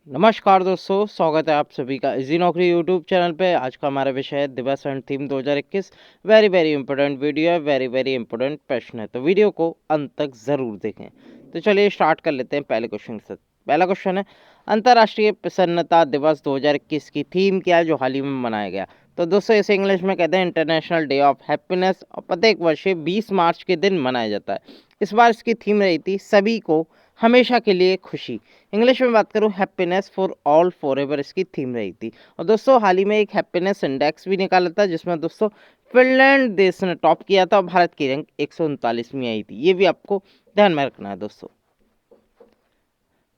नमस्कार दोस्तों, स्वागत है आप सभी का इजी नौकरी यूट्यूब चैनल पे। आज का हमारा विषय है दिवस and theme 2021। Very very important video है, वेरी वेरी इंपॉर्टेंट प्रश्न है, तो वीडियो को अंत तक ज़रूर देखें। तो चलिए स्टार्ट कर लेते हैं पहले क्वेश्चन के साथ। पहला क्वेश्चन है, अंतर्राष्ट्रीय प्रसन्नता दिवस 2021 की थीम क्या है जो हाल ही में मनाया गया। तो दोस्तों इसे इंग्लिश में कहते हैं इंटरनेशनल डे ऑफ हैप्पीनेस और प्रत्येक वर्ष 20 मार्च के दिन मनाया जाता है। इस बार इसकी थीम रही थी सभी को हमेशा के लिए खुशी। इंग्लिश में बात करूँ happiness for all for ever इसकी थीम रही थी। और दोस्तों हाल ही में एक हैप्पीनेस इंडेक्स भी निकाला था जिसमें दोस्तों फिनलैंड देश ने टॉप किया था और भारत की रैंक 139वीं आई थी। ये भी आपको ध्यान में रखना है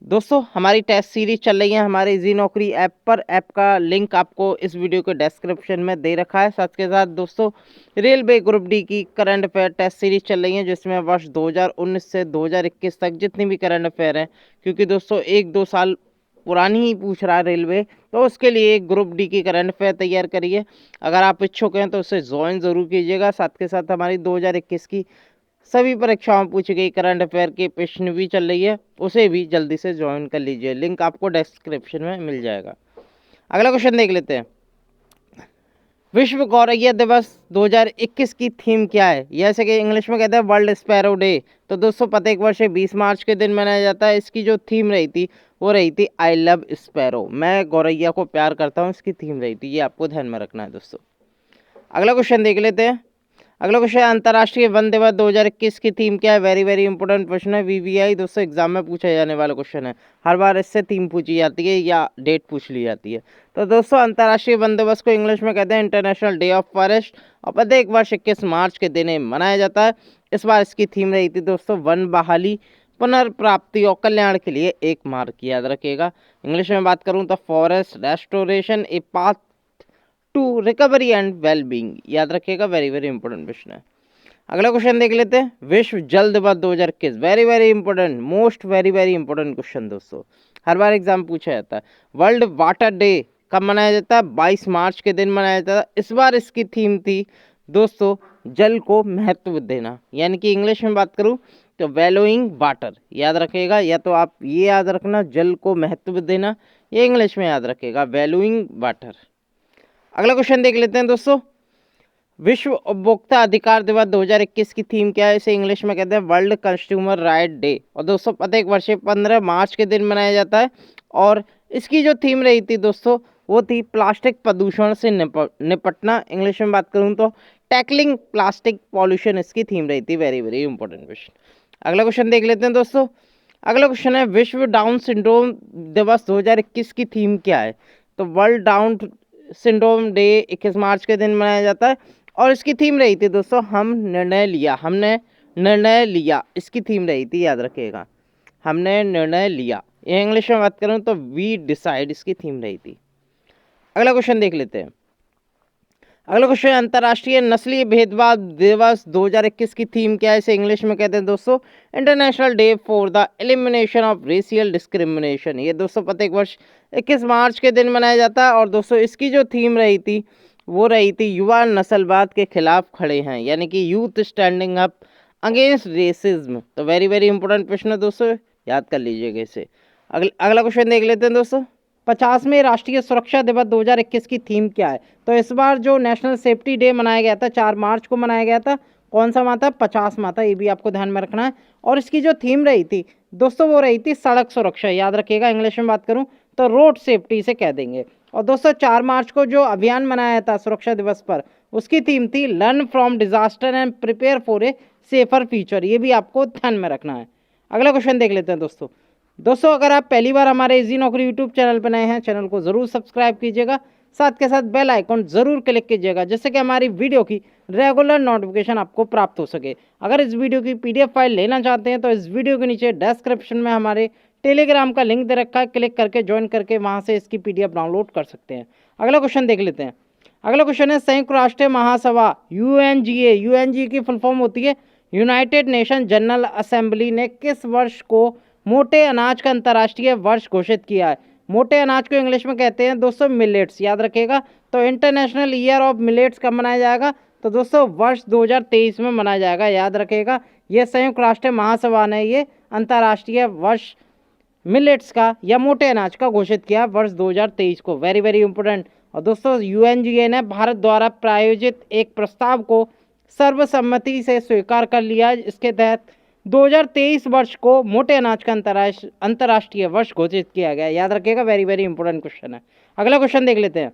दोस्तों हमारी टेस्ट सीरीज चल रही है हमारे इजी नौकरी ऐप पर। ऐप का लिंक आपको इस वीडियो के डिस्क्रिप्शन में दे रखा है। साथ के साथ दोस्तों रेलवे ग्रुप डी की करंट अफेयर टेस्ट सीरीज चल रही है जिसमें वर्ष 2019 से 2021 तक जितनी भी करंट अफेयर हैं, क्योंकि दोस्तों 1-2 साल पुरानी ही पूछ रहा है रेलवे, तो उसके लिए एक ग्रुप डी की करंट अफेयर तैयार करिए। अगर आप इच्छुक हैं तो उसे ज्वाइन ज़रूर कीजिएगा। साथ के साथ हमारी 2021 की सभी परीक्षाओं में पूछी गई करंट अफेयर के प्रश्न भी चल रही है, उसे भी जल्दी से ज्वाइन कर लीजिए। लिंक आपको डिस्क्रिप्शन में मिल जाएगा। अगला क्वेश्चन देख लेते हैं, विश्व गौरैया दिवस 2021 की थीम क्या है। जैसे कि इंग्लिश में कहते हैं वर्ल्ड स्पैरो डे। तो दोस्तों प्रत्येक वर्ष 20 मार्च के दिन मनाया जाता है। इसकी जो थीम रही थी वो रही थी आई लव स्पैरो, मैं गौरैया को प्यार करता हूँ, इसकी थीम रही थी। ये आपको ध्यान में रखना है दोस्तों। अगला क्वेश्चन देख लेते हैं। अगला क्वेश्चन है अंतर्राष्ट्रीय वन दिवस 2021 की थीम क्या है। वेरी वेरी इंपॉर्टेंट क्वेश्चन है। वीवीआई दोस्तों एग्जाम में पूछा जाने वाला क्वेश्चन है। हर बार इससे थीम पूछी जाती है या डेट पूछ ली जाती है। तो दोस्तों अंतर्राष्ट्रीय वन दिवस को इंग्लिश में कहते हैं इंटरनेशनल डे ऑफ फॉरेस्ट और प्रत्येक वर्ष 21 मार्च के दिन मनाया जाता है। इस बार इसकी थीम रही थी दोस्तों वन बहाली, पुनर्प्राप्ति और कल्याण के लिए एक मार्ग। याद रखिएगा। इंग्लिश में बात करूँ तो forest restoration a path to recovery and well being. याद रखिएगा, वेरी वेरी इंपॉर्टेंट क्वेश्चन है। अगला क्वेश्चन देख लेते हैं, विश्व जल दिवस 2021। Very very important, most very very important question दोस्तों, हर बार एग्जाम पूछा जाता है। वर्ल्ड वाटर डे कब मनाया जाता है। 22 मार्च के दिन मनाया जाता है। इस बार इसकी थीम थी दोस्तों जल को महत्व देना, यानी कि इंग्लिश में बात करूं तो वैल्यूइंग वाटर। याद रखिएगा, या तो आप ये याद रखना जल को महत्व देना, ये इंग्लिश में याद रखिएगा वैल्यूइंग वाटर। अगला क्वेश्चन देख लेते हैं दोस्तों, विश्व उपभोक्ता अधिकार दिवस 2021 की थीम क्या है। इसे इंग्लिश में कहते हैं वर्ल्ड कंज्यूमर राइट डे और दोस्तों प्रत्येक वर्ष 15 मार्च के दिन मनाया जाता है। और इसकी जो थीम रही थी दोस्तों वो थी प्लास्टिक प्रदूषण से निपटना। इंग्लिश में बात करूं तो टैकलिंग प्लास्टिक पॉल्यूशन इसकी थीम रही थी। Very very important question. अगला क्वेश्चन देख लेते हैं दोस्तों। अगला क्वेश्चन है, विश्व डाउन सिंड्रोम दिवस 2021 की थीम क्या है। तो वर्ल्ड डाउन सिंड्रोम डे 21 मार्च के दिन मनाया जाता है और इसकी थीम रही थी दोस्तों हमने निर्णय लिया, इसकी थीम रही थी। याद रखिएगा, हमने निर्णय लिया। ये इंग्लिश में बात करूं तो वी डिसाइड इसकी थीम रही थी। अगला क्वेश्चन देख लेते हैं। अगला क्वेश्चन, अंतर्राष्ट्रीय नस्लीय भेदभाव दिवस 2021 की थीम क्या है। इसे इंग्लिश में कहते हैं दोस्तों international day for the elimination of racial discrimination. ये दोस्तों प्रत्येक वर्ष 21 मार्च के दिन मनाया जाता है और दोस्तों इसकी जो थीम रही थी वो रही थी युवा नस्लवाद के खिलाफ खड़े हैं, यानी कि youth standing up against racism. तो वेरी वेरी इंपॉर्टेंट प्रश्न है दोस्तों, याद कर लीजिएगा इसे। अगला क्वेश्चन देख लेते हैं दोस्तों, 50वें राष्ट्रीय सुरक्षा दिवस 2021 की थीम क्या है। तो इस बार जो नेशनल सेफ्टी डे मनाया गया था 4 मार्च को मनाया गया था, कौन सा माह था, 50 माह था। ये भी आपको ध्यान में रखना है। और इसकी जो थीम रही थी दोस्तों वो रही थी सड़क सुरक्षा। याद रखिएगा, इंग्लिश में बात करूं तो रोड सेफ्टी से कह देंगे। और दोस्तों 4 मार्च को जो अभियान मनाया था सुरक्षा दिवस पर, उसकी थीम थी learn from disaster and prepare for a safer future. ये भी आपको ध्यान में रखना है। अगला क्वेश्चन देख लेते हैं दोस्तों अगर आप पहली बार हमारे इजी नौकरी यूट्यूब चैनल पर नए हैं, चैनल को ज़रूर सब्सक्राइब कीजिएगा। साथ के साथ बेल आइकॉन ज़रूर क्लिक कीजिएगा जिससे कि हमारी वीडियो की रेगुलर नोटिफिकेशन आपको प्राप्त हो सके। अगर इस वीडियो की पीडीएफ फाइल लेना चाहते हैं तो इस वीडियो के नीचे डिस्क्रिप्शन में हमारे टेलीग्राम का लिंक दे रखा है, क्लिक करके ज्वाइन करके वहाँ से इसकी पीडीएफ डाउनलोड कर सकते हैं। अगला क्वेश्चन देख लेते हैं। अगला क्वेश्चन है, संयुक्त राष्ट्र महासभा यूएनजी की फुल फॉर्म होती है यूनाइटेड नेशन जनरल असेंबली ने किस वर्ष को मोटे अनाज का अंतर्राष्ट्रीय वर्ष घोषित किया है। मोटे अनाज को इंग्लिश में कहते हैं दोस्तों मिलेट्स। याद रखिएगा, तो इंटरनेशनल ईयर ऑफ मिलेट्स कब मनाया जाएगा। तो दोस्तों वर्ष 2023 में मनाया जाएगा। याद रखिएगा, ये संयुक्त राष्ट्र महासभा ने ये अंतर्राष्ट्रीय वर्ष मिलेट्स का या मोटे अनाज का घोषित किया वर्ष 2023 को। Very very important. और दोस्तों यूएनजीए ने भारत द्वारा प्रायोजित एक प्रस्ताव को सर्वसम्मति से स्वीकार कर लिया। इसके तहत 2023 वर्ष को मोटे अनाज का अंतर्राष्ट्रीय वर्ष घोषित किया गया। याद रखिएगा, वेरी वेरी इंपॉर्टेंट क्वेश्चन है। अगला क्वेश्चन देख लेते हैं।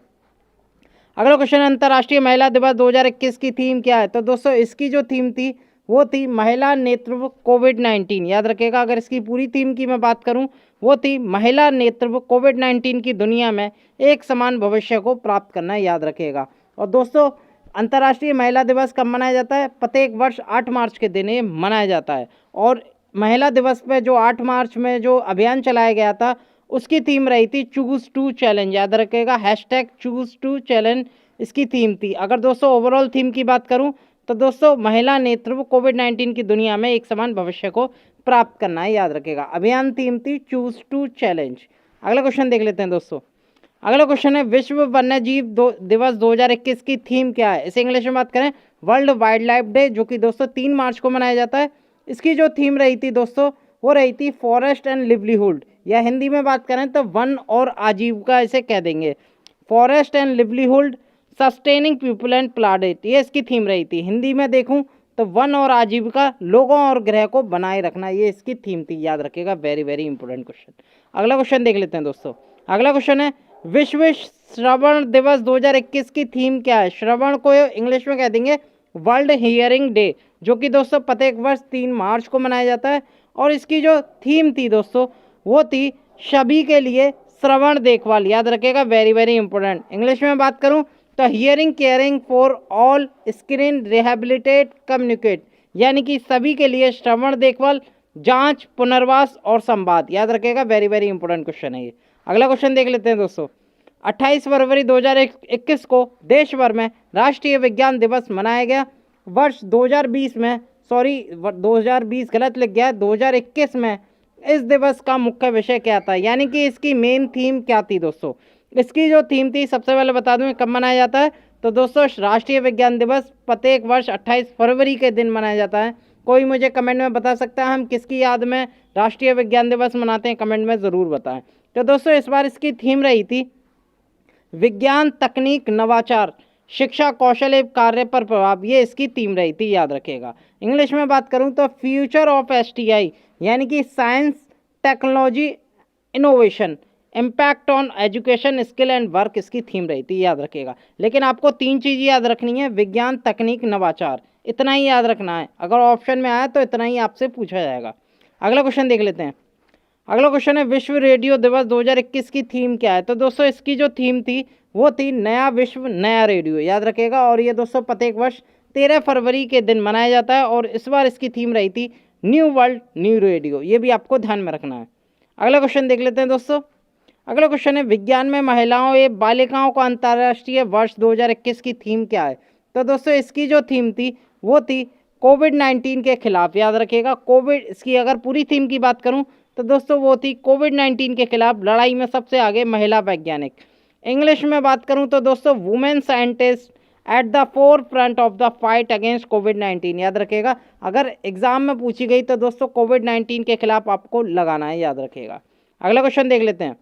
अगला क्वेश्चन, अंतर्राष्ट्रीय महिला दिवस 2021 की थीम क्या है? तो दोस्तों इसकी जो थीम थी वो थी महिला नेतृत्व कोविड-19। याद रखिएगा, अगर इसकी पूरी थीम की मैं बात करूं वो थी महिला नेतृत्व कोविड-19 की दुनिया में एक समान भविष्य को प्राप्त करना है। याद रखिएगा। और दोस्तों अंतर्राष्ट्रीय महिला दिवस कब मनाया जाता है? प्रत्येक वर्ष 8 मार्च के दिन ये मनाया जाता है। और महिला दिवस पे जो 8 मार्च में जो अभियान चलाया गया था उसकी थीम रही थी चूज टू चैलेंज। याद रखिएगा, #चूज2चैलेंज इसकी थीम थी। अगर दोस्तों ओवरऑल थीम की बात करूं तो दोस्तों महिला नेतृत्व कोविड-19 की दुनिया में एक समान भविष्य को प्राप्त करना है। याद रखिएगा, अभियान थीम थी चूज टू चैलेंज। अगला क्वेश्चन देख लेते हैं दोस्तों। अगला क्वेश्चन है, विश्व वन्यजीव दिवस 2021 की थीम क्या है? इसे इंग्लिश में बात करें वर्ल्ड वाइल्ड लाइफ डे, जो कि दोस्तों 3 मार्च को मनाया जाता है। इसकी जो थीम रही थी दोस्तों वो रही थी फॉरेस्ट एंड लिवलीहुड, या हिंदी में बात करें तो वन और आजीविका इसे कह देंगे। Forest and livelihood, sustaining people and planet, ये इसकी थीम रही थी। हिंदी में देखूं तो वन और आजीविका, लोगों और ग्रह को बनाए रखना, ये इसकी थीम थी। याद रखिएगा, वेरी वेरी इंपॉर्टेंट क्वेश्चन। अगला क्वेश्चन देख लेते हैं दोस्तों। अगला क्वेश्चन है, विश्व श्रवण दिवस 2021 की थीम क्या है? श्रवण को इंग्लिश में कह देंगे वर्ल्ड हियरिंग डे, जो कि दोस्तों प्रत्येक वर्ष 3 मार्च को मनाया जाता है। और इसकी जो थीम थी दोस्तों वो थी सभी के लिए श्रवण देखभाल। याद रखिएगा, वेरी वेरी इंपॉर्टेंट। इंग्लिश में बात करूं तो hearing caring for all, screen rehabilitate communicate, यानी कि सभी के लिए श्रवण देखभाल, जांच, पुनर्वास और संवाद। याद रखिएगा, वेरी वेरी इंपॉर्टेंट क्वेश्चन है ये। अगला क्वेश्चन देख लेते हैं दोस्तों। 28 फरवरी 2021 को देश भर में राष्ट्रीय विज्ञान दिवस मनाया गया। वर्ष 2020 में, सॉरी 2020 गलत लिख गया, 2021 में इस दिवस का मुख्य विषय क्या था, यानी कि इसकी मेन थीम क्या थी दोस्तों? इसकी जो थीम थी सबसे पहले बता दूं कब मनाया जाता है। तो दोस्तों राष्ट्रीय विज्ञान दिवस प्रत्येक वर्ष 28 फरवरी के दिन मनाया जाता है। कोई मुझे कमेंट में बता सकता है हम किसकी याद में राष्ट्रीय विज्ञान दिवस मनाते हैं? कमेंट में ज़रूर बताएं। तो दोस्तों इस बार इसकी थीम रही थी विज्ञान, तकनीक, नवाचार, शिक्षा, कौशल एवं कार्य पर प्रभाव, ये इसकी थीम रही थी। याद रखिएगा। इंग्लिश में बात करूं तो फ्यूचर ऑफ STI, यानी कि science, technology, innovation, impact on education, skill and work, इसकी थीम रही थी। याद रखिएगा। लेकिन आपको 3 चीज़ें याद रखनी है, विज्ञान, तकनीक, नवाचार, इतना ही याद रखना है। अगर ऑप्शन में आया तो इतना ही आपसे पूछा जाएगा। अगला क्वेश्चन देख लेते हैं। अगला क्वेश्चन है, विश्व रेडियो दिवस 2021 की थीम क्या है? तो दोस्तों इसकी जो थीम थी वो थी नया विश्व नया रेडियो। याद रखिएगा। और ये दोस्तों प्रत्येक वर्ष 13 फरवरी के दिन मनाया जाता है। और इस बार इसकी थीम रही थी न्यू वर्ल्ड न्यू रेडियो, ये भी आपको ध्यान में रखना है। अगला क्वेश्चन देख लेते हैं दोस्तों। अगला क्वेश्चन है, विज्ञान में महिलाओं एवं बालिकाओं का अंतर्राष्ट्रीय वर्ष 2021 की थीम क्या है? तो दोस्तों इसकी जो थीम थी वो थी कोविड-19 के खिलाफ। याद रखिएगा, कोविड, इसकी अगर पूरी थीम की बात करूं तो दोस्तों वो थी कोविड-19 के खिलाफ लड़ाई में सबसे आगे महिला वैज्ञानिक। इंग्लिश में बात करूं तो दोस्तों women scientist at the forefront of the fight against कोविड-19। याद रखिएगा, अगर एग्जाम में पूछी गई तो दोस्तों कोविड-19 के खिलाफ आपको लगाना है। याद रखिएगा। अगला क्वेश्चन देख लेते हैं।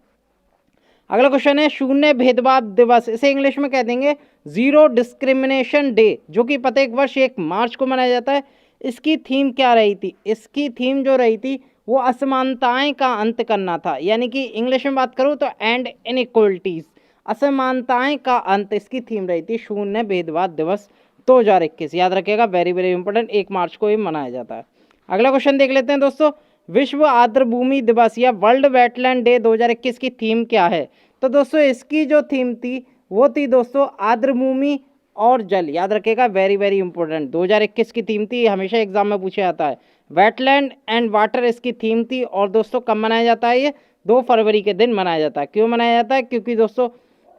अगला क्वेश्चन है, शून्य भेदभाव दिवस, इसे इंग्लिश में कह देंगे जीरो डिस्क्रिमिनेशन डे, जो कि प्रत्येक वर्ष 1 मार्च को मनाया जाता है। इसकी थीम क्या रही थी? इसकी थीम जो रही थी वो असमानताएं का अंत करना था, यानी कि इंग्लिश में बात करूं तो एंड इनइक्वलिटीज, असमानताएं का अंत, इसकी थीम रही थी शून्य भेदभाव दिवस 2021। याद रखिएगा, वेरी वेरी इंपॉर्टेंट, 1 मार्च को ये मनाया जाता है। अगला क्वेश्चन देख लेते हैं दोस्तों। विश्व आर्द्रभूमि दिवस या वर्ल्ड वेटलैंड डे 2021 की थीम क्या है? तो दोस्तों इसकी जो थीम थी वो थी दोस्तों आर्द्रभूमि और जल। याद रखिएगा, वेरी वेरी इंपॉर्टेंट, 2021 की थीम थी, हमेशा एग्जाम में पूछा जाता है। वेटलैंड एंड वाटर इसकी थीम थी। और दोस्तों कब मनाया जाता है? ये 2 फरवरी के दिन मनाया जाता है। क्यों मनाया जाता है? क्योंकि दोस्तों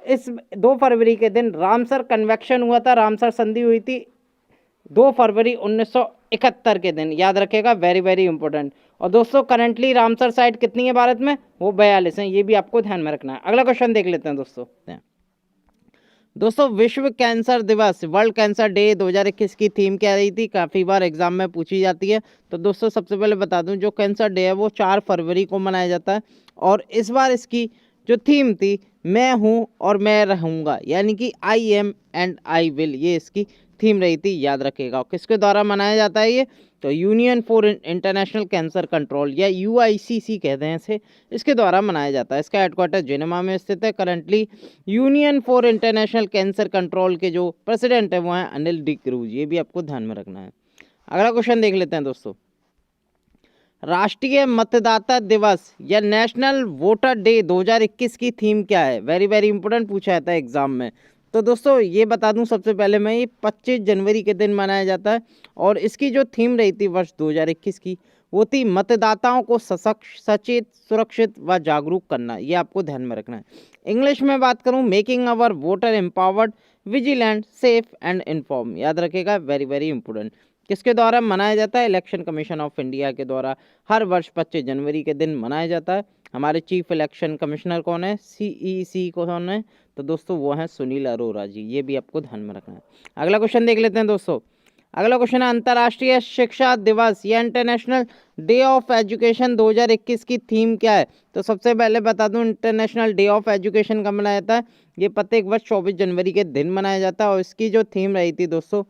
इस 2 फरवरी के दिन रामसर कन्वेक्शन हुआ था, रामसर संधि हुई थी 2 फरवरी 1971 के दिन। याद रखिएगा, वेरी वेरी इंपॉर्टेंट। और दोस्तों करंटली रामसर साइट कितनी है भारत में? वो 42 हैं, ये भी आपको ध्यान में रखना है। अगला क्वेश्चन देख लेते हैं दोस्तों। दोस्तों विश्व कैंसर दिवस, वर्ल्ड कैंसर डे 2021 की थीम क्या रही थी, काफ़ी बार एग्जाम में पूछी जाती है। तो दोस्तों सबसे पहले बता दूं, जो कैंसर डे है वो 4 फरवरी को मनाया जाता है और इस बार इसकी जो थीम थी, मैं हूं और मैं रहूंगा, यानी कि I am and I will, ये इसकी थीम रही थी, याद रखिएगा। किसके द्वारा मनाया जाता है ये, तो union for international cancer control या यूआईसीसी कहते हैं इसे, इसके द्वारा मनाया जाता है। इसका हेडक्वार्टर जिनेवा में स्थित है। Currently union for international cancer control के जो प्रेसिडेंट है वो हैं अनिल डी क्रूज, ये भी आपको ध्यान में रखना है। अगला क्वेश्चन देख लेते हैं दोस्तों, राष्ट्रीय मतदाता दिवस या नेशनल वोटर डे 2021 की थीम क्या है, वेरी वेरी इंपॉर्टेंट पूछा जाता है एग्जाम में। तो दोस्तों ये बता दूं सबसे पहले मैं, ये 25 जनवरी के दिन मनाया जाता है और इसकी जो थीम रही थी वर्ष 2021 की, वो थी मतदाताओं को सशक्त, सचेत, सुरक्षित व जागरूक करना, ये आपको ध्यान में रखना है। इंग्लिश में बात करूं, making our voter empowered, vigilant, safe and inform, याद रखेगा, वेरी वेरी इंपॉर्टेंट। किसके द्वारा मनाया जाता है, इलेक्शन कमीशन ऑफ इंडिया के द्वारा हर वर्ष 25 जनवरी के दिन मनाया जाता है। हमारे चीफ इलेक्शन कमिश्नर कौन है, सीईसी कौन है, तो दोस्तों वो हैं सुनील अरोरा जी, ये भी आपको ध्यान में रखना है। अगला क्वेश्चन देख लेते हैं दोस्तों, अगला क्वेश्चन है अंतर्राष्ट्रीय शिक्षा दिवस या इंटरनेशनल डे ऑफ एजुकेशन 2021 की थीम क्या है। तो सबसे पहले बता दूं, इंटरनेशनल डे ऑफ एजुकेशन कब मनाया जाता है, ये प्रत्येक वर्ष 24 जनवरी के दिन मनाया जाता है और इसकी जो थीम रही थी दोस्तों,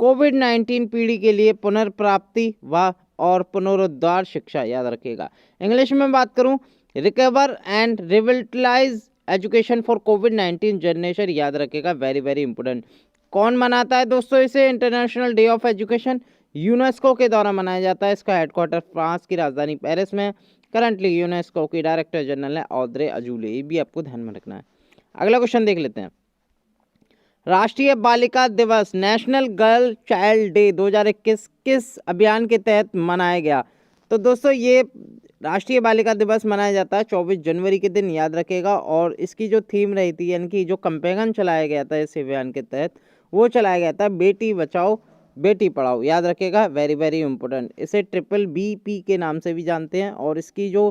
कोविड-19 पीढ़ी के लिए पुनर्प्राप्ति व और पुनरुद्धार शिक्षा, याद रखिएगा। इंग्लिश में बात करूं, recover and revitalise education for कोविड-19 जनरेशन, याद रखिएगा, वेरी वेरी इंपॉर्टेंट। कौन मनाता है दोस्तों इसे, international day of education, UNESCO के द्वारा मनाया जाता है। इसका हेडक्वार्टर फ्रांस की राजधानी पेरिस में। करंटली यूनेस्को की डायरेक्टर जनरल है ऑद्रे अजूले, ये भी आपको ध्यान में रखना है। अगला क्वेश्चन देख लेते हैं, राष्ट्रीय बालिका दिवस, नेशनल गर्ल चाइल्ड डे 2021 किस अभियान के तहत मनाया गया। तो दोस्तों ये राष्ट्रीय बालिका दिवस मनाया जाता है 24 जनवरी के दिन, याद रखेगा। और इसकी जो थीम रही थी, यानी कि जो कैंपेन चलाया गया था इस अभियान के तहत, वो चलाया गया था बेटी बचाओ बेटी पढ़ाओ, याद रखेगा, वेरी वेरी इंपॉर्टेंट। इसे ट्रिपल बीपी के नाम से भी जानते हैं और इसकी जो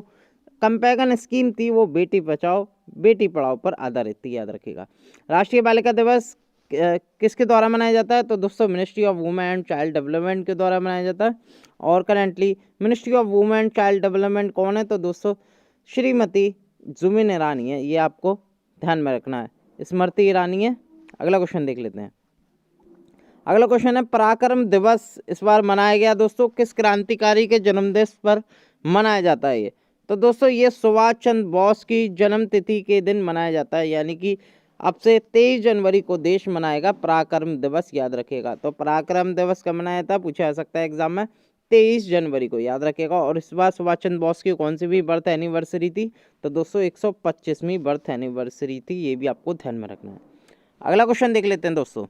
कंपेगन स्कीम थी वो बेटी बचाओ बेटी पढ़ाओ पर आधारित थी, याद रखिएगा। राष्ट्रीय बालिका दिवस किसके द्वारा मनाया जाता है, तो दोस्तों ministry of women and child development के द्वारा मनाया जाता है। और currently ministry of women and child development कौन है, तो दोस्तों श्रीमती जुमिन ईरानी है, ये आपको ध्यान में रखना है, स्मृति ईरानी है। अगला क्वेश्चन देख लेते हैं, अगला क्वेश्चन है पराक्रम दिवस इस बार मनाया गया दोस्तों किस क्रांतिकारी के जन्मदिन पर मनाया जाता है ये। तो दोस्तों ये सुभाष चंद्र बोस की जन्म तिथि के दिन मनाया जाता है, यानी कि अब से 23 जनवरी को देश मनाएगा पराक्रम दिवस, याद रखिएगा। तो पराक्रम दिवस कब मनाया था, पूछा जा सकता है एग्जाम में, 23 जनवरी को, याद रखिएगा। और इस बार सुभाष चंद्र बोस की कौन सी भी बर्थ एनिवर्सरी थी, तो दोस्तों 125वीं बर्थ एनिवर्सरी थी, ये भी आपको ध्यान में रखना है। अगला क्वेश्चन देख लेते हैं दोस्तों,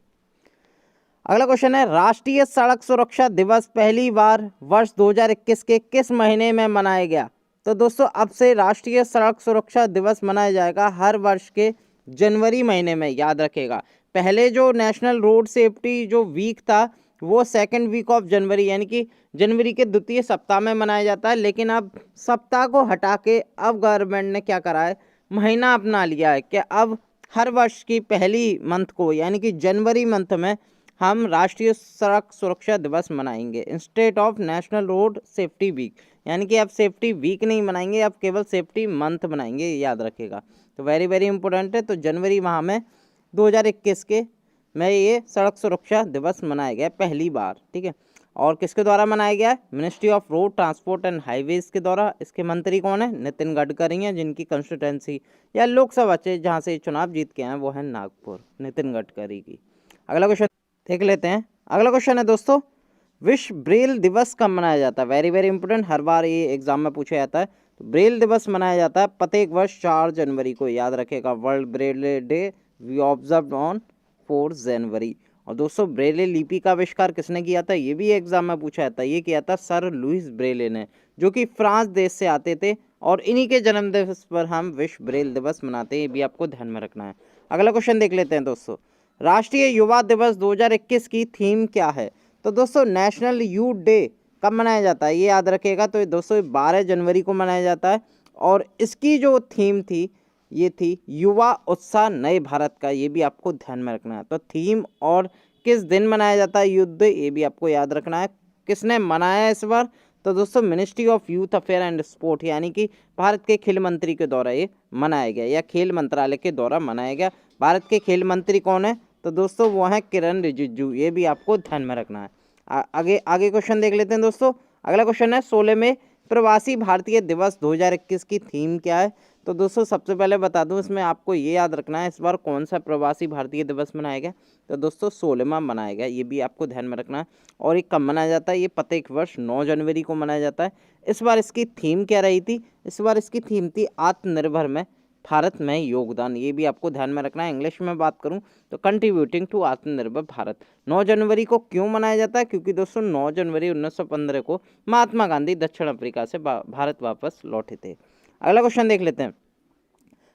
अगला क्वेश्चन है राष्ट्रीय सड़क सुरक्षा दिवस पहली बार वर्ष 2021 के किस महीने में मनाया गया। तो दोस्तों अब से राष्ट्रीय सड़क सुरक्षा दिवस मनाया जाएगा हर वर्ष के जनवरी महीने में, याद रखेगा। पहले जो नेशनल रोड सेफ्टी जो वीक था वो सेकंड वीक ऑफ जनवरी, यानी कि जनवरी के द्वितीय सप्ताह में मनाया जाता है, लेकिन अब सप्ताह को हटा के अब गवर्नमेंट ने क्या करा है, महीना अपना लिया है कि अब हर वर्ष की पहली मंथ को, यानी कि जनवरी मंथ में हम राष्ट्रीय सड़क सुरक्षा दिवस मनाएंगे instead of national road safety week, यानी कि अब सेफ्टी वीक नहीं मनाएंगे, अब केवल सेफ्टी मंथ मनाएंगे, याद रखेगा। तो वेरी वेरी इंपॉर्टेंट है। तो जनवरी माह में 2021 के में ये सड़क सुरक्षा दिवस मनाया गया पहली बार, ठीक है। और किसके द्वारा मनाया गया है, ministry of road transport and highways के द्वारा। इसके मंत्री कौन है, नितिन गडकरी हैं, जिनकी कंस्टिट्यूंसी या लोकसभा से जहाँ से चुनाव जीत के आए हैं वो है नागपुर, नितिन गडकरी की। अगला क्वेश्चन देख लेते हैं, अगला क्वेश्चन है दोस्तों विश्व ब्रेल दिवस कब मनाया जाता है, वेरी वेरी इंपॉर्टेंट, हर बार ये एग्जाम में पूछा जाता है। तो ब्रेल दिवस मनाया जाता है प्रत्येक वर्ष 4 जनवरी को, याद रखेगा। World braille day we observe on 4 January. और दोस्तों ब्रेले लिपि का आविष्कार किसने किया था, ये भी एग्जाम में पूछा जाता है। ये किया था सर लुइस ब्रेले ने, जो कि फ्रांस देश से आते थे, और इन्हीं के जन्म दिवस पर हम विश्व ब्रेल दिवस मनाते हैं, ये भी आपको ध्यान में रखना है। अगला क्वेश्चन देख लेते हैं दोस्तों, राष्ट्रीय युवा दिवस 2021 की थीम क्या है। तो दोस्तों नेशनल यूथ डे कब मनाया जाता है, ये याद रखिएगा। तो दोस्तों 12 जनवरी को मनाया जाता है और इसकी जो थीम थी ये थी युवा उत्साह नए भारत का, ये भी आपको ध्यान में रखना है। तो थीम और किस दिन मनाया जाता है युद्ध, ये भी आपको याद रखना है। किसने मनाया इस बार, तो दोस्तों ministry of youth affair and sport, यानी कि भारत के खेल मंत्री के द्वारा ये मनाया गया, या खेल मंत्रालय के द्वारा मनाया गया। भारत के खेल मंत्री कौन है, तो दोस्तों वो है किरण रिजिजू, ये भी आपको ध्यान में रखना है। आगे आगे क्वेश्चन देख लेते हैं दोस्तों। अगला क्वेश्चन है 16 में प्रवासी भारतीय दिवस 2021 की थीम क्या है। तो दोस्तों सबसे पहले बता दूं, इसमें आपको ये याद रखना है इस बार कौन सा प्रवासी भारतीय दिवस मनाया गया। तो दोस्तों 16वां मनाया गया, ये भी आपको ध्यान में रखना है। और ये कब मनाया जाता है, ये प्रत्येक वर्ष 9 जनवरी को मनाया जाता है। इस बार इसकी थीम क्या रही थी, इस बार इसकी थीम थी आत्मनिर्भर में भारत में योगदान, ये भी आपको ध्यान में रखना है। इंग्लिश में बात करूं तो कंट्रीब्यूटिंग टू आत्मनिर्भर भारत। 9 जनवरी को क्यों मनाया जाता है, क्योंकि दोस्तों 9 जनवरी 1915 को महात्मा गांधी दक्षिण अफ्रीका से भारत वापस लौटे थे। अगला क्वेश्चन देख लेते हैं,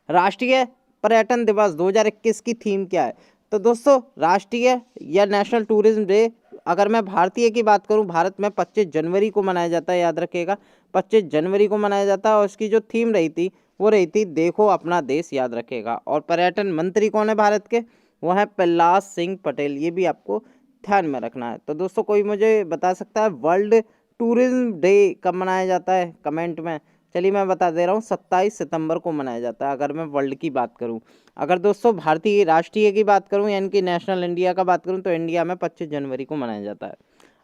राष्ट्रीय पर्यटन दिवस 2021 की थीम क्या है। तो दोस्तों राष्ट्रीय या नेशनल टूरिज्म डे, अगर मैं भारतीय की बात करूं, भारत में 25 जनवरी को मनाया जाता है, याद रखिएगा 25 जनवरी को मनाया जाता है। और इसकी जो थीम रही थी वो रही थी देखो अपना देश, याद रखेगा। और पर्यटन मंत्री कौन है भारत के, वो है प्रहलाद सिंह पटेल, ये भी आपको ध्यान में रखना है। तो दोस्तों कोई मुझे बता सकता है वर्ल्ड टूरिज्म डे कब मनाया जाता है, कमेंट में। चलिए मैं बता दे रहा हूँ, 27 सितंबर को मनाया जाता है, अगर मैं वर्ल्ड की बात करूँ। अगर दोस्तों भारतीय राष्ट्रीय की बात करूँ, यानी कि नेशनल इंडिया का बात करूँ, तो इंडिया में 25 जनवरी को मनाया जाता है।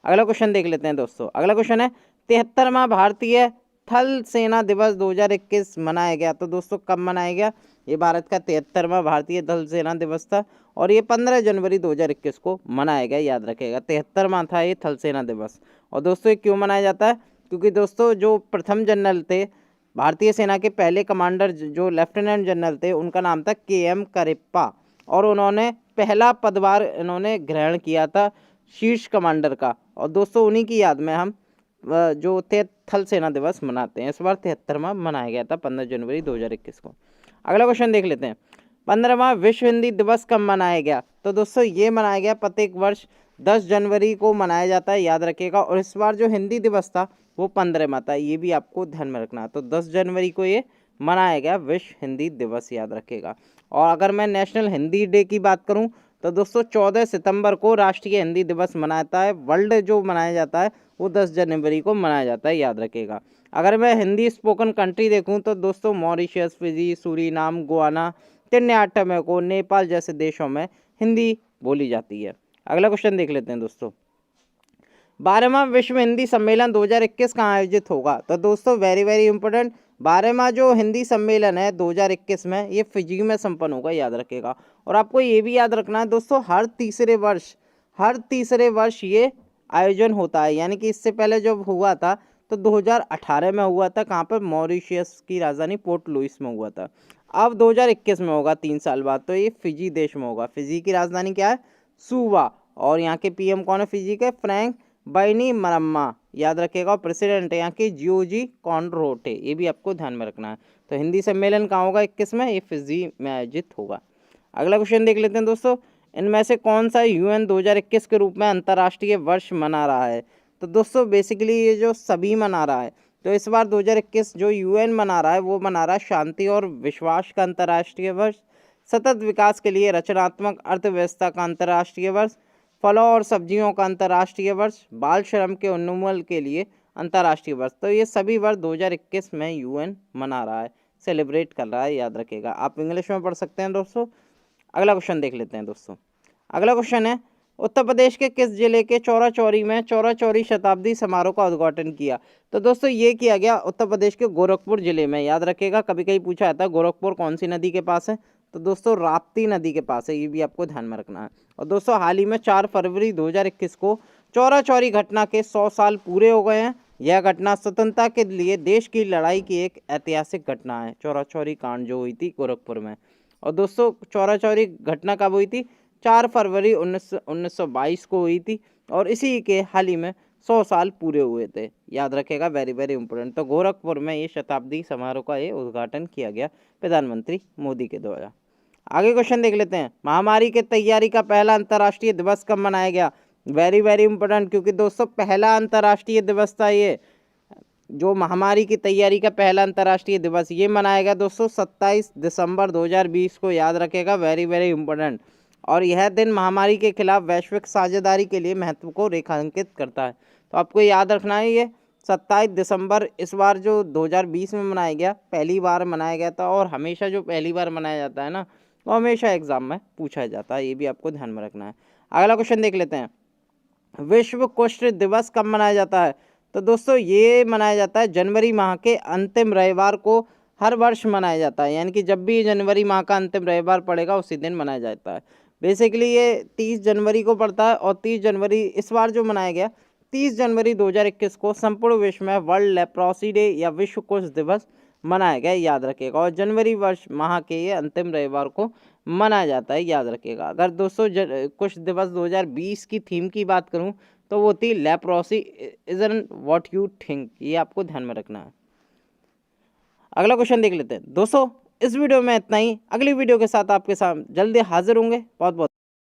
अगला क्वेश्चन देख लेते हैं दोस्तों। अगला क्वेश्चन है 73वां भारतीय थल सेना दिवस 2021 मनाया गया। तो दोस्तों कब मनाया गया, ये भारत का 73वां भारतीय थल सेना दिवस था, और ये 15 जनवरी 2021 को मनाया गया, याद रखेगा। 73वां था ये थल सेना दिवस। और दोस्तों ये क्यों मनाया जाता है, क्योंकि दोस्तों जो प्रथम जनरल थे भारतीय सेना के, पहले कमांडर जो लेफ्टिनेंट जनरल थे, उनका नाम था KM करिप्पा, और उन्होंने पहला पदभार इन्होंने ग्रहण किया था शीर्ष कमांडर का। और दोस्तों उन्हीं की याद में हम जो थल सेना दिवस मनाते हैं। इस बार 73वां मनाया गया था 15 जनवरी 2021 को। अगला क्वेश्चन देख लेते हैं, 15वां विश्व हिंदी दिवस कब मनाया गया। तो दोस्तों ये मनाया गया प्रत्येक वर्ष 10 जनवरी को मनाया जाता है, याद रखिएगा। और इस बार जो हिंदी दिवस था वो 15वां था, ये भी आपको ध्यान में रखना है। तो 10 जनवरी को ये मनाया गया विश्व हिंदी दिवस, याद रखिएगा। और अगर मैं नेशनल हिंदी डे की बात करूं, तो दोस्तों 14 सितंबर को राष्ट्रीय हिंदी दिवस मनाता है। वर्ल्ड जो मनाया जाता है वो 10 जनवरी को मनाया जाता है, याद रखिएगा। अगर मैं हिंदी स्पोकन कंट्री देखूं, तो दोस्तों Mauritius, Fiji, Suriname, Guana, Trinidad Tobago, Nepal जैसे देशों में हिंदी बोली जाती है। अगला क्वेश्चन देख लेते हैं दोस्तों, 12वां विश्व हिंदी सम्मेलन 2021 कहाँ आयोजित होगा। तो दोस्तों वेरी वेरी इंपॉर्टेंट, 12वां जो हिंदी सम्मेलन है 2021 में, ये फिजी में संपन्न होगा, याद रखेगा। और आपको ये भी याद रखना है दोस्तों, हर तीसरे वर्ष ये आयोजन होता है। यानी कि इससे पहले जब हुआ था तो 2018 में हुआ था, कहाँ पर, मॉरिशस की राजधानी पोर्ट लुइस में हुआ था। अब 2021 में होगा 3 साल बाद, तो ये फिजी देश में होगा। फिजी की राजधानी क्या है, सुवा। और यहाँ के PM कौन है फिजी के, फ्रैंक बैनिमरामा, याद रखेगा। और प्रेसिडेंट है यहाँ के जियोजी कॉन्ड्रोटे, ये भी आपको ध्यान में रखना है। तो हिंदी सम्मेलन कहाँ होगा 21 में, ये फिजी में आयोजित होगा। अगला क्वेश्चन देख लेते हैं दोस्तों, इनमें से कौन सा UN 2021 के रूप में अंतर्राष्ट्रीय वर्ष मना रहा है। तो दोस्तों बेसिकली ये जो सभी मना रहा है, तो इस बार 2021 जो UN मना रहा है वो मना रहा है शांति और विश्वास का अंतर्राष्ट्रीय वर्ष, सतत विकास के लिए रचनात्मक अर्थव्यवस्था का अंतर्राष्ट्रीय वर्ष, फलों और सब्जियों का अंतर्राष्ट्रीय वर्ष, बाल श्रम के उन्मूलन के लिए अंतर्राष्ट्रीय वर्ष। तो ये सभी वर्ष 2021 में UN मना रहा है, सेलिब्रेट कर रहा है, याद रखेगा। आप इंग्लिश में पढ़ सकते हैं दोस्तों। अगला क्वेश्चन देख लेते हैं दोस्तों। अगला क्वेश्चन है, उत्तर प्रदेश के किस जिले के चौरा चौरी में चौरा चौरी शताब्दी समारोह का उद्घाटन किया। तो दोस्तों ये किया गया उत्तर प्रदेश के गोरखपुर जिले में, याद रखेगा। कभी कभी पूछा जाता है गोरखपुर कौन सी नदी के पास है, तो दोस्तों राप्ती नदी के पास है, ये भी आपको ध्यान में रखना है। और दोस्तों हाल ही में 4 फरवरी 2021 को चौरा चौरी घटना के 100 साल पूरे हो गए हैं। यह घटना स्वतंत्रता के लिए देश की लड़ाई की एक ऐतिहासिक घटना है, चौरा चौरी कांड जो हुई थी गोरखपुर में। और दोस्तों चौरा चौरी घटना कब हुई थी, 4 फरवरी 1922 को हुई थी, और इसी के हाल ही में 100 साल पूरे हुए थे, याद रखेगा। Very very important. तो गोरखपुर में ये शताब्दी समारोह का ये उद्घाटन किया गया प्रधानमंत्री मोदी के द्वारा। आगे क्वेश्चन देख लेते हैं, महामारी की तैयारी का पहला अंतर्राष्ट्रीय दिवस कब मनाया गया। वेरी वेरी इंपॉर्टेंट, क्योंकि दोस्तों पहला अंतर्राष्ट्रीय दिवस था ये जो महामारी की तैयारी का पहला अंतर्राष्ट्रीय दिवस ये मनाया गया दोस्तों 27 दिसंबर 2020 को, याद रखेगा, वेरी वेरी इंपॉर्टेंट। और यह दिन महामारी के खिलाफ वैश्विक साझेदारी के लिए महत्व को रेखांकित करता है। तो आपको याद रखना है ये 27 दिसंबर इस बार जो 2020 में मनाया गया, पहली बार मनाया गया था। और हमेशा जो पहली बार मनाया जाता है ना, वो हमेशा एग्जाम में पूछा जाता है, ये भी आपको ध्यान में रखना है। अगला क्वेश्चन देख लेते हैं, विश्व कुष्ठ दिवस कब मनाया जाता है? तो दोस्तों ये मनाया जाता है जनवरी माह के अंतिम रविवार को, हर वर्ष मनाया जाता है। यानी कि जब भी जनवरी माह का अंतिम रविवार पड़ेगा उसी दिन मनाया जाता है। बेसिकली ये 30 जनवरी को पड़ता है, और 30 जनवरी इस बार जो मनाया गया 30 जनवरी 2021 को संपूर्ण विश्व में वर्ल्ड लेप्रोसी डे या विश्व कुष्ठ दिवस मनाया गया, याद रखिएगा। और जनवरी वर्ष माह के ये अंतिम रविवार को मनाया जाता है, याद रखिएगा। अगर दोस्तों कुष्ठ दिवस 2020 की थीम की बात करूं तो वो थी leprosy isn't what you think, ये आपको ध्यान में रखना है। अगला क्वेश्चन देख लेते हैं दोस्तों। इस वीडियो में इतना ही, अगली वीडियो के साथ आपके साथ जल्दी हाजिर होंगे। बहुत बहुत